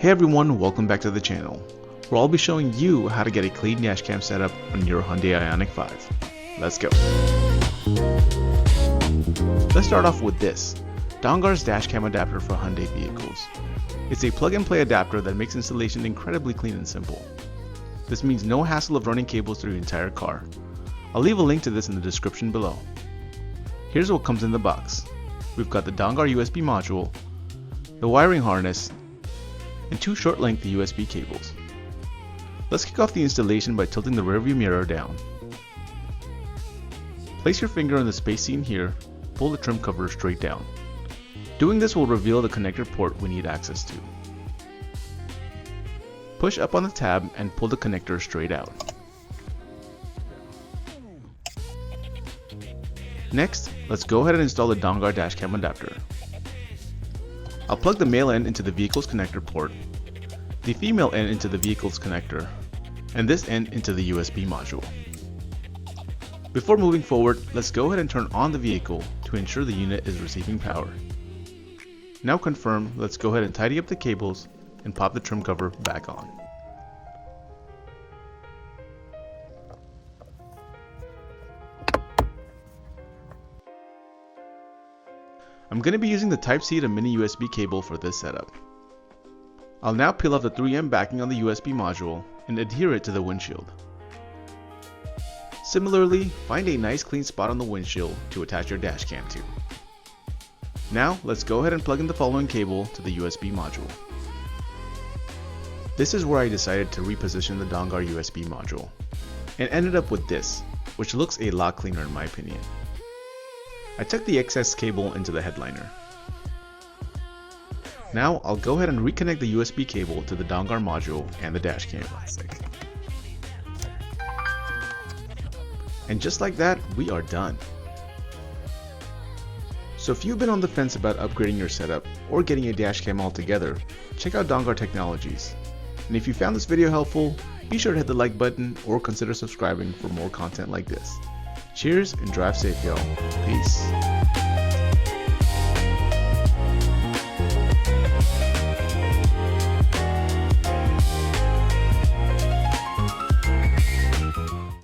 Hey everyone, welcome back to the channel, where I'll be showing you how to get a clean dashcam setup on your Hyundai Ioniq 5. Let's go. Let's start off with this, Dongar's dashcam adapter for Hyundai vehicles. It's a plug-and-play adapter that makes installation incredibly clean and simple. This means no hassle of running cables through your entire car. I'll leave a link to this in the description below. Here's what comes in the box. We've got the Dongar USB module, the wiring harness, and two short-length USB cables. Let's kick off the installation by tilting the rearview mirror down. Place your finger on the space seen here, pull the trim cover straight down. Doing this will reveal the connector port we need access to. Push up on the tab and pull the connector straight out. Next, let's go ahead and install the Dongar dashcam adapter. I'll plug the male end into the vehicle's connector port, the female end into the vehicle's connector, and this end into the USB module. Before moving forward, let's go ahead and turn on the vehicle to ensure the unit is receiving power. Now confirm, let's go ahead and tidy up the cables and pop the trim cover back on. I'm going to be using the Type-C to mini USB cable for this setup. I'll now peel off the 3M backing on the USB module and adhere it to the windshield. Similarly, find a nice clean spot on the windshield to attach your dashcam to. Now let's go ahead and plug in the following cable to the USB module. This is where I decided to reposition the Dongar USB module, and ended up with this, which looks a lot cleaner in my opinion. I took the excess cable into the headliner. Now I'll go ahead and reconnect the USB cable to the Dongar module and the dashcam. And just like that, we are done. So if you've been on the fence about upgrading your setup or getting a dashcam altogether, check out Dongar Technologies. And if you found this video helpful, be sure to hit the like button or consider subscribing for more content like this. Cheers and drive safe, y'all. Peace.